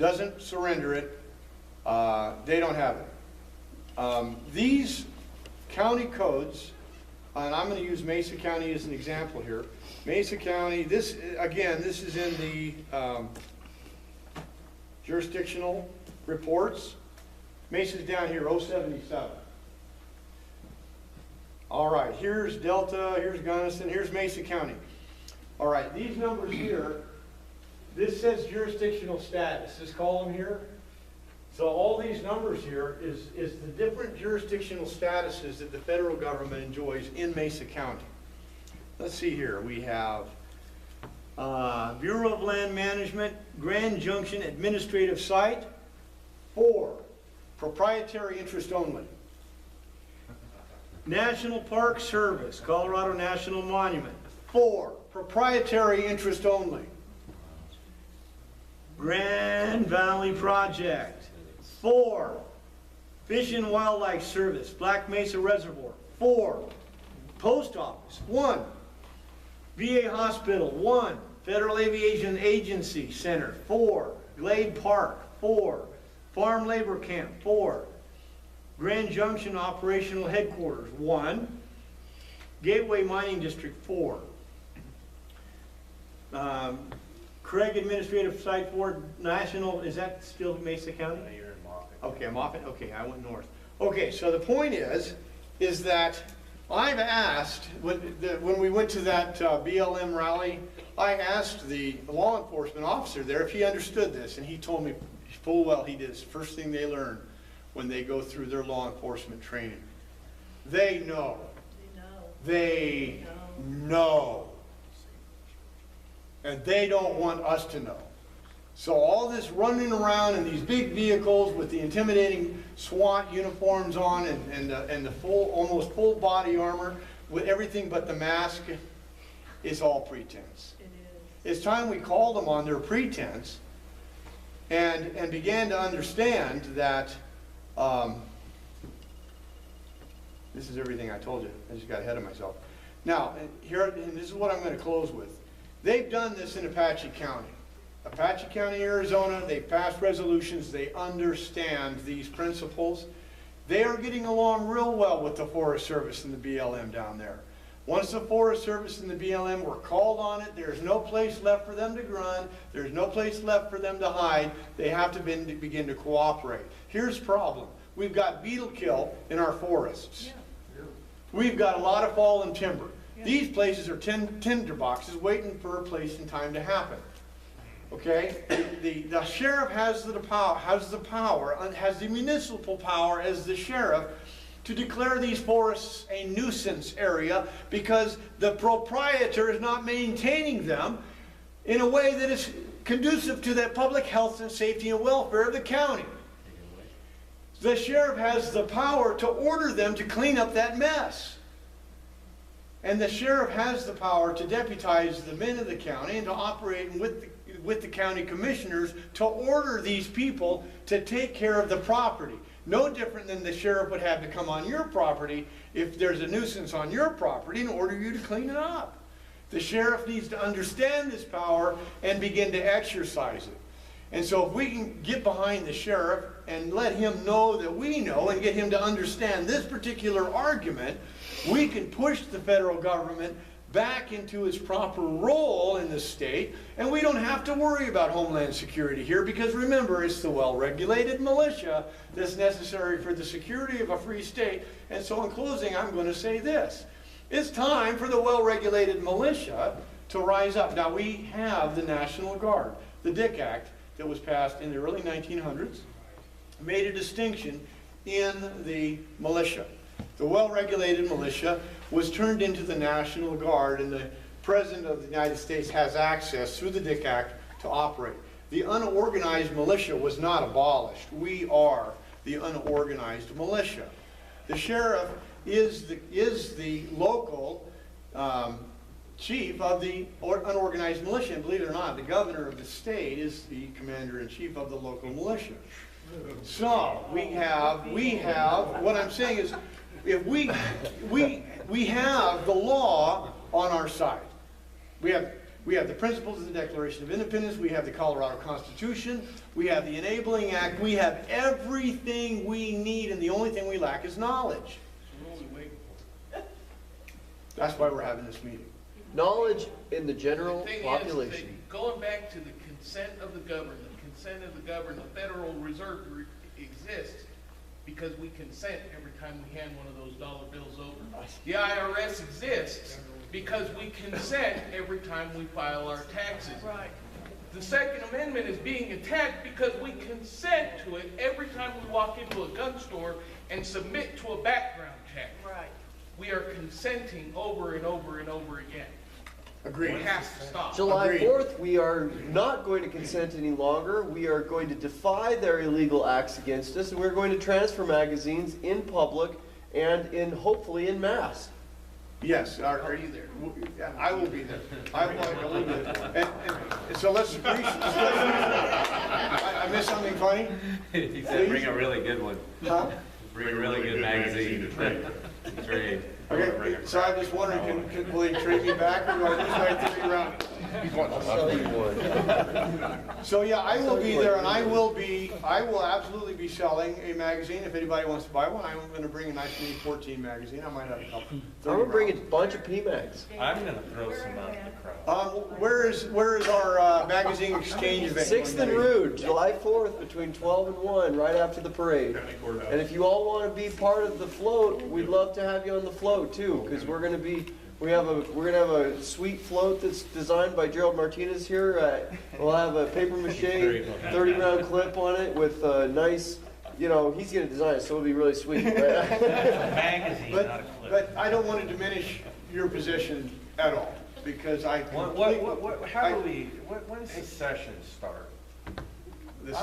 doesn't surrender it, they don't have it. These county codes, and I'm going to use Mesa County as an example here. Mesa County, this, again, this is in the jurisdictional reports. Mesa's down here, 077. All right, here's Delta, here's Gunnison, here's Mesa County. All right, these numbers here, this says jurisdictional status, this column here. So all these numbers here is the different jurisdictional statuses that the federal government enjoys in Mesa County. Let's see here, we have Bureau of Land Management, Grand Junction Administrative Site, 4, proprietary interest only. National Park Service, Colorado National Monument, 4, proprietary interest only. Grand Valley Project, 4, Fish and Wildlife Service, Black Mesa Reservoir, 4, Post Office, 1, VA Hospital, 1, Federal Aviation Agency Center, 4, Glade Park, 4, Farm Labor Camp, 4, Grand Junction Operational Headquarters, 1, Gateway Mining District, 4, Craig Administrative Site 4, National, is that still Mesa County? No, you're in Moffett. Okay, Moffett, okay, I went north. Okay, so the point is that I've asked, when we went to that BLM rally, I asked the law enforcement officer there if he understood this, and he told me full well he did. It's the first thing they learn when they go through their law enforcement training. They know. They know. And they don't want us to know. So all this running around in these big vehicles with the intimidating SWAT uniforms on and the full, almost full body armor with everything but the mask, is all pretense. It It's time we called them on their pretense and began to understand that this is everything I told you. I just got ahead of myself. Now, and this is what I'm going to close with. They've done this in Apache County. Apache County, Arizona, they've passed resolutions. They understand these principles. They are getting along real well with the Forest Service and the BLM down there. Once the Forest Service and the BLM were called on it, there's no place left for them to run. There's no place left for them to hide. They have to begin to cooperate. Here's the problem. We've got beetle kill in our forests. Yeah. We've got a lot of fallen timber. Yeah. These places are tinder boxes waiting for a place and time to happen. Okay? The sheriff has the municipal power as the sheriff to declare these forests a nuisance area because the proprietor is not maintaining them in a way that is conducive to the public health and safety and welfare of the county. The sheriff has the power to order them to clean up that mess. And the sheriff has the power to deputize the men of the county and to operate with the county commissioners to order these people to take care of the property. No different than the sheriff would have to come on your property if there's a nuisance on your property and order you to clean it up. The sheriff needs to understand this power and begin to exercise it. And so if we can get behind the sheriff and let him know that we know and get him to understand this particular argument, we can push the federal government back into its proper role in the state, and we don't have to worry about Homeland Security here because remember, it's the well-regulated militia that's necessary for the security of a free state. And so in closing, I'm going to say this. It's time for the well-regulated militia to rise up. Now we have the National Guard. The Dick Act that was passed in the early 1900s made a distinction in the militia. The well-regulated militia was turned into the National Guard, and the President of the United States has access through the Dick Act to operate. The unorganized militia was not abolished. We are the unorganized militia. The sheriff is the local chief of the unorganized militia, and believe it or not, the governor of the state is the commander-in-chief of the local militia. So we have, what I'm saying is, if we have the law on our side. We have We have the principles of the Declaration of Independence, we have the Colorado Constitution, we have the Enabling Act, we have everything we need, and the only thing we lack is knowledge. That's why we're having this meeting. Knowledge in the general The thing population. is, going back to the consent of the governed, the Federal Reserve exists because we consent every time we hand one of those dollar bills over. The IRS exists because we consent every time we file our taxes. Right. The Second Amendment is being attacked because we consent to it every time we walk into a gun store and submit to a background check. Right. We are consenting over and over and over again. Agreed. It has to stop. July Agreed. 4th, we are not going to consent any longer. We are going to defy their illegal acts against us, and we're going to transfer magazines in public and hopefully in mass. Yes, I'll be there. I will be there. I will be there. And so let's agree. I missed something funny? He said, bring a really good one. Huh? Bring a really good magazine. Trade. Okay, so I'm just wondering, will they trade me back or do I lose my 30 round? So yeah, I will be there, and I will absolutely be selling a magazine if anybody wants to buy one. I'm going to bring a 1914 magazine. I might have a couple. I'm going to bring a bunch of PMags. I'm going to throw some out in the crowd. Where is our magazine exchange event? 6th and Rude, July 4th, between 12 and 1, right after the parade. And if you all want to be part of the float, we'd love to have you on the float too, because we're going to have a sweet float that's designed by Gerald Martinez here. We'll have a paper mache 30 round clip on it with a nice, he's going to design it, so it'll be really sweet. Right? Magazine, not a clip. But I don't want to diminish your position at all, because When's the session start?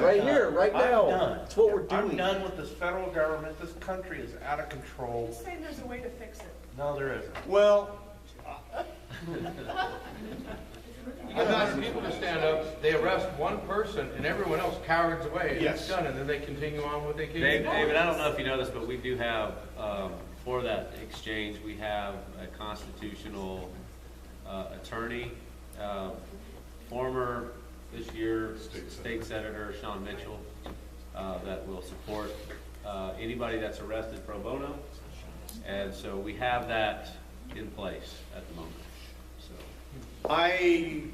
Right here, right I'm now. done. That's what we're I'm doing. done with this federal government. This country is out of control. Say there's a way to fix it. No, there isn't. Well, You get 100 people to stand up, they arrest one person, and everyone else cowards away. And Yes. it's done, and then they continue on what they can. David, I don't know if you know this, but we do have, for that exchange, we have a constitutional attorney, former, this year, State Senator Sean Mitchell, that will support anybody that's arrested pro bono. And so we have that in place at the moment. So I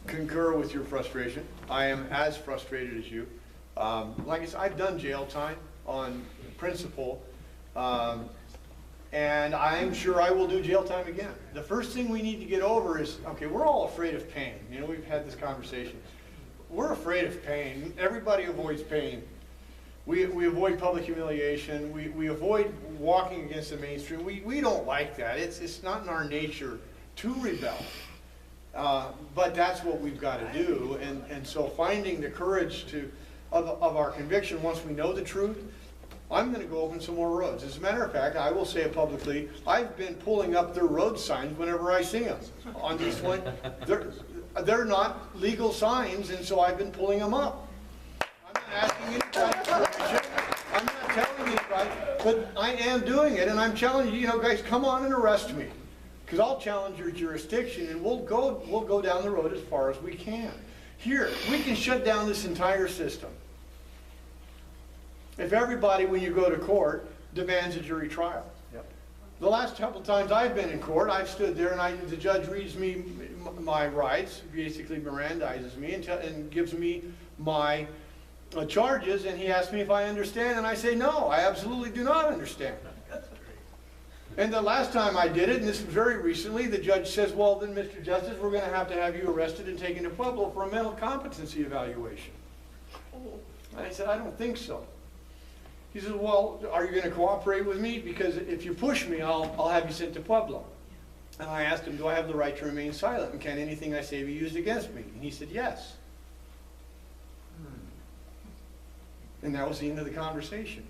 concur with your frustration. I am as frustrated as you. Like I said, I've done jail time on principle, and I'm sure I will do jail time again. The first thing we need to get over is, okay, we're all afraid of pain. We've had this conversation. We're afraid of pain. Everybody avoids pain. We avoid public humiliation. We avoid walking against the mainstream. We don't like that. It's not in our nature to rebel. But that's what we've got to do. And so finding the courage of our conviction once we know the truth, I'm going to go open some more roads. As a matter of fact, I will say it publicly, I've been pulling up their road signs whenever I see them. On these ones, they're not legal signs, and so I've been pulling them up. I'm not asking anybody for permission. I'm not telling anybody, but I am doing it, and I'm challenging you, guys, come on and arrest me. Because I'll challenge your jurisdiction, and we'll go down the road as far as we can. Here, we can shut down this entire system. If everybody, when you go to court, demands a jury trial. Yep. The last couple times I've been in court, I've stood there and the judge reads me my rights, basically Mirandizes me and gives me my charges, and he asks me if I understand, and I say, no, I absolutely do not understand. And the last time I did it, and this was very recently, the judge says, well, then, Mr. Justice, we're going to have you arrested and taken to Pueblo for a mental competency evaluation. And I said, I don't think so. He says, well, are you going to cooperate with me? Because if you push me, I'll have you sent to Pueblo. And I asked him, do I have the right to remain silent? And can anything I say be used against me? And he said, yes. And that was the end of the conversation.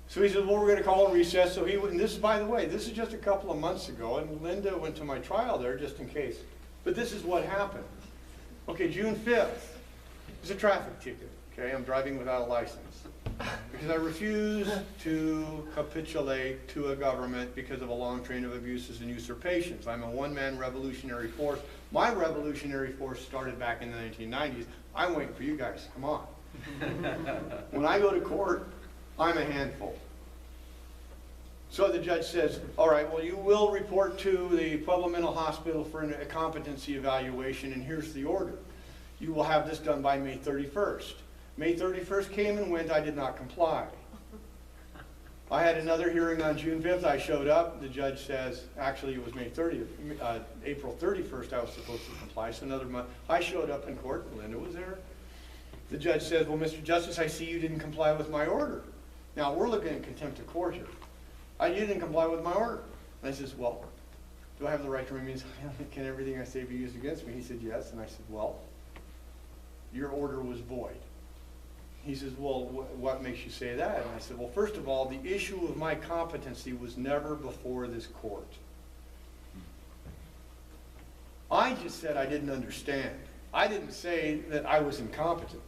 So he said, well, we're going to call a recess. So he went, and this is, by the way, this is just a couple of months ago, and Linda went to my trial there just in case. But this is what happened. Okay, June 5th, it's a traffic ticket. Okay, I'm driving without a license. Because I refuse to capitulate to a government because of a long train of abuses and usurpations. I'm a one-man revolutionary force My revolutionary force started back in the 1990s. I'm waiting for you guys, come on. When I go to court, I'm a handful. So the judge says, all right, well, you will report to the Pueblo Mental Hospital for a competency evaluation, and here's the order. You will have this done by May 31st. May 31st came and went, I did not comply. I had another hearing on June 5th, I showed up, the judge says, actually it was May 30th, April 31st I was supposed to comply, so another month. I showed up in court, Linda was there. The judge says, well, Mr. Justice, I see you didn't comply with my order. Now, we're looking at contempt of court here. You didn't comply with my order. And I says, well, do I have the right to remain silent? Can everything I say be used against me? He said, yes. And I said, well, your order was void. He says, well, what makes you say that? And I said, well, first of all, the issue of my competency was never before this court. I just said I didn't understand. I didn't say that I was incompetent.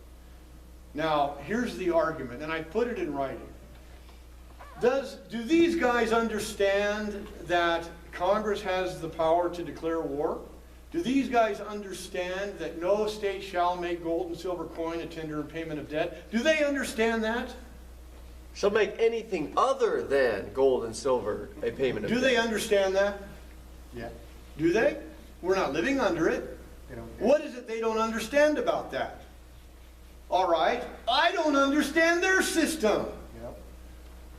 Now, here's the argument, and I put it in writing. Do these guys understand that Congress has the power to declare war? Do these guys understand that no state shall make gold and silver coin a tender in payment of debt? Do they understand that? Shall make anything other than gold and silver a payment of Do debt. they understand that? Yeah. Do they? We're not living under it. They don't care. What is it they don't understand about that? All right, I don't understand their system. Yep.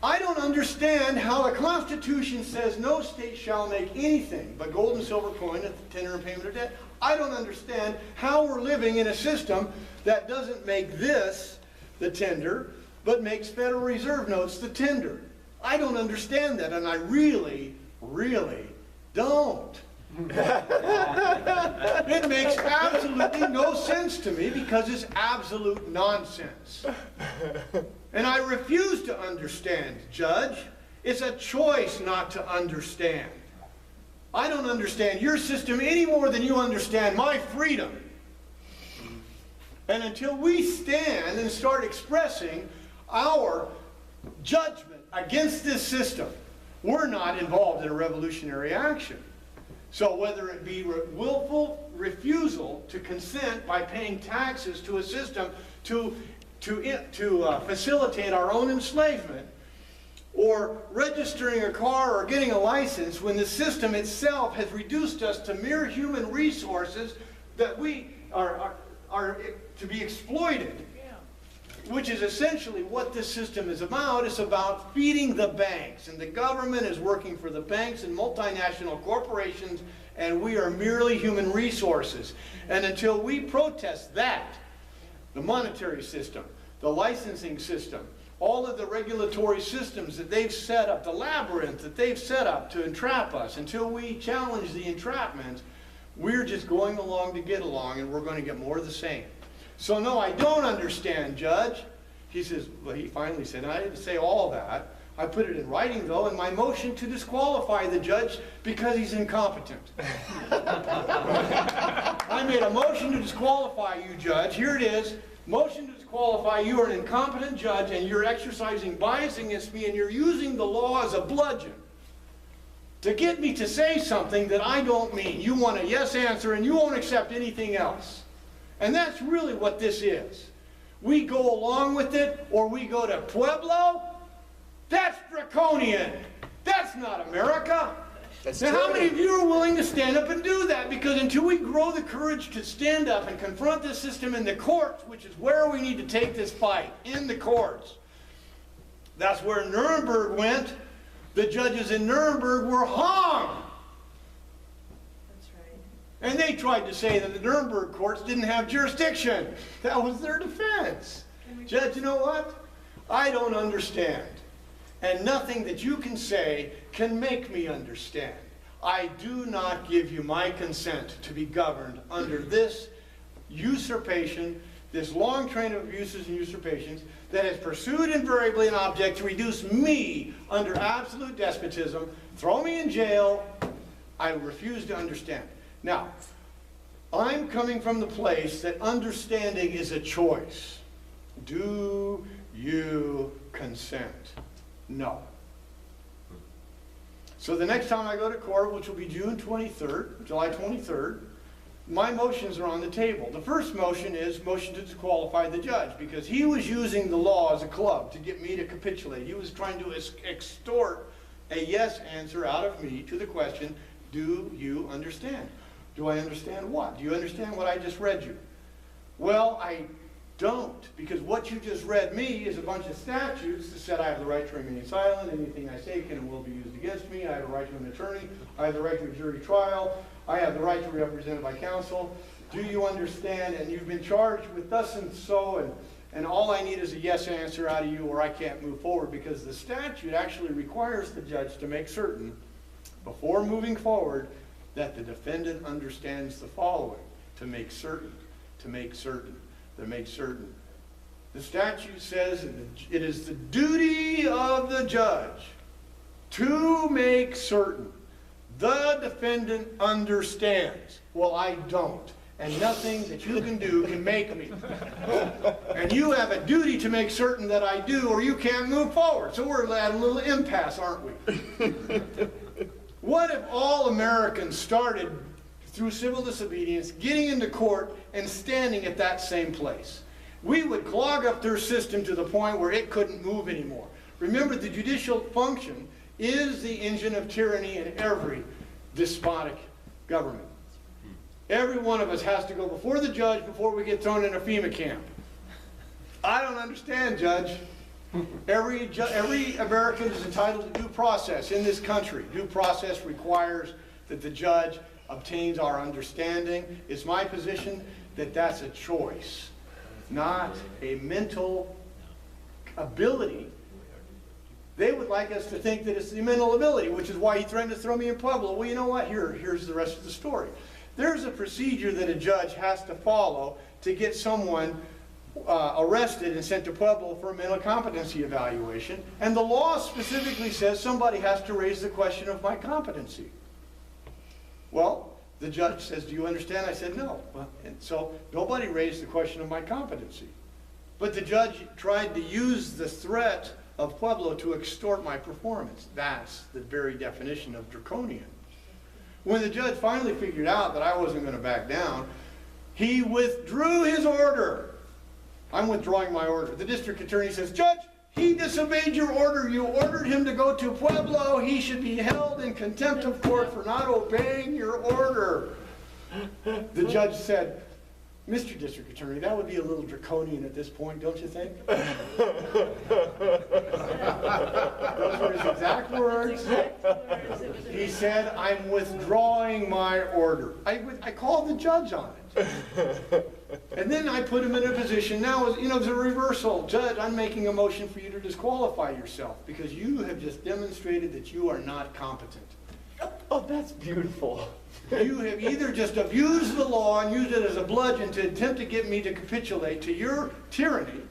I don't understand how the Constitution says no state shall make anything but gold and silver coin at the tender and payment of debt. I don't understand how we're living in a system that doesn't make this the tender, but makes Federal Reserve notes the tender. I don't understand that, and I really, really don't. It makes absolutely no sense to me because it's absolute nonsense. And I refuse to understand, Judge. It's a choice not to understand. I don't understand your system any more than you understand my freedom. And until we stand and start expressing our judgment against this system, we're not involved in a revolutionary action. So whether it be willful refusal to consent by paying taxes to a system to facilitate our own enslavement, or registering a car or getting a license when the system itself has reduced us to mere human resources that we are to be exploited, which is essentially what this system is about. It's about feeding the banks, and the government is working for the banks and multinational corporations, and we are merely human resources. And until we protest that, the monetary system, the licensing system, all of the regulatory systems that they've set up, the labyrinth that they've set up to entrap us, until we challenge the entrapment, we're just going along to get along, and we're going to get more of the same. So no, I don't understand, Judge. He says, well, he finally said, I didn't say all that. I put it in writing, though, in my motion to disqualify the judge because he's incompetent. I made a motion to disqualify you, Judge. Here it is. Motion to disqualify. You are an incompetent judge, and you're exercising bias against me, and you're using the law as a bludgeon to get me to say something that I don't mean. You want a yes answer, and you won't accept anything else. And that's really what this is. We go along with it, or we go to Pueblo. That's draconian. That's not America. Now, how many of you are willing to stand up and do that? Because until we grow the courage to stand up and confront this system in the courts, which is where we need to take this fight, in the courts. That's where Nuremberg went. The judges in Nuremberg were hung. And they tried to say that the Nuremberg courts didn't have jurisdiction. That was their defense. Judge, you know what? I don't understand. And nothing that you can say can make me understand. I do not give you my consent to be governed under this usurpation, this long train of abuses and usurpations that has pursued invariably an object to reduce me under absolute despotism, throw me in jail. I refuse to understand. Now, I'm coming from the place that understanding is a choice. Do you consent? No. So the next time I go to court, which will be June 23rd, July 23rd, my motions are on the table. The first motion is motion to disqualify the judge because he was using the law as a club to get me to capitulate. He was trying to extort a yes answer out of me to the question, do you understand? Do I understand what? Do you understand what I just read you? Well, I don't, because what you just read me is a bunch of statutes that said I have the right to remain silent, anything I say can and will be used against me, I have a right to an attorney, I have the right to a jury trial, I have the right to be represented by counsel. Do you understand? And you've been charged with thus and so, and all I need is a yes answer out of you or I can't move forward, because the statute actually requires the judge to make certain, before moving forward, that the defendant understands the following, to make certain, to make certain, to make certain. The statute says it is the duty of the judge to make certain the defendant understands. Well, I don't, and nothing that you can do can make me. And you have a duty to make certain that I do, or you can't move forward. So we're at a little impasse, aren't we? What if all Americans started, through civil disobedience, getting into court and standing at that same place? We would clog up their system to the point where it couldn't move anymore. Remember, the judicial function is the engine of tyranny in every despotic government. Every one of us has to go before the judge before we get thrown in a FEMA camp. I don't understand, Judge. Every American is entitled to due process in this country. Due process requires that the judge obtains our understanding. It's my position that that's a choice, not a mental ability. They would like us to think that it's the mental ability, which is why he threatened to throw me in Pueblo. Well, you know what? Here's the rest of the story. There's a procedure that a judge has to follow to get someone arrested and sent to Pueblo for a mental competency evaluation. And the law specifically says somebody has to raise the question of my competency. Well, the judge says, do you understand? I said, no. And so nobody raised the question of my competency. But the judge tried to use the threat of Pueblo to extort my performance. That's the very definition of draconian. When the judge finally figured out that I wasn't going to back down, he withdrew his order. I'm withdrawing my order. The district attorney says, Judge, he disobeyed your order. You ordered him to go to Pueblo. He should be held in contempt of court for not obeying your order. The judge said, Mr. District Attorney, that would be a little draconian at this point, don't you think? Those were his exact words. He said, I'm withdrawing my order. I called the judge on it. And then I put him in a position, now, it's a reversal. Judge, I'm making a motion for you to disqualify yourself because you have just demonstrated that you are not competent. Oh, that's beautiful. You have either just abused the law and used it as a bludgeon to attempt to get me to capitulate to your tyranny,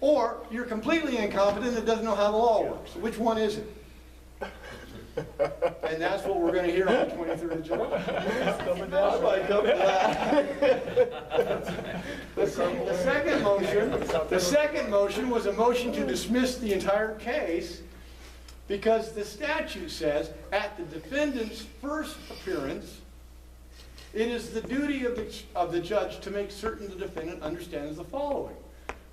or you're completely incompetent and doesn't know how the law works. Which one is it? And that's what we're going to hear on the 23rd of July. The second motion was a motion to dismiss the entire case because the statute says at the defendant's first appearance, it is the duty of the judge to make certain the defendant understands the following.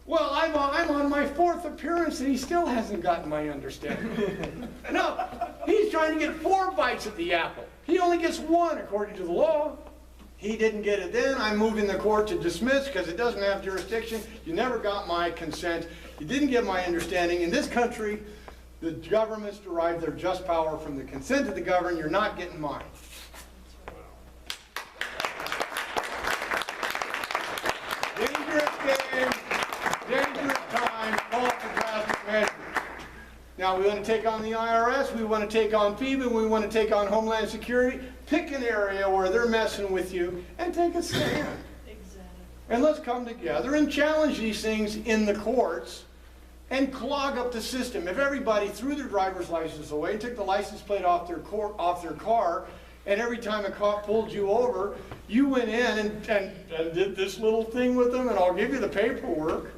Well, I'm on my fourth appearance and he still hasn't gotten my understanding. No, he's trying to get 4 bites at the apple. He only gets 1 according to the law. He didn't get it then. I'm moving the court to dismiss because it doesn't have jurisdiction. You never got my consent. You didn't get my understanding. In this country, the governments derive their just power from the consent of the governed. You're not getting mine. Dangerous game, dangerous time, call for drastic measures. Now we want to take on the IRS, we want to take on FEMA, we want to take on Homeland Security. Pick an area where they're messing with you and take a stand. Exactly. And let's come together and challenge these things in the courts and clog up the system. If everybody threw their driver's license away and took the license plate off their car, and every time a cop pulled you over, you went in and did this little thing with them, and I'll give you the paperwork,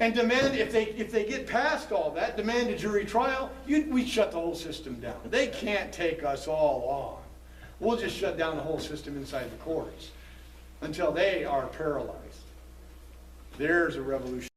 and demand, if they get past all that, demand a jury trial, we shut the whole system down. They can't take us all on. we'll just shut down the whole system inside the courts until they are paralyzed. There's a revolution.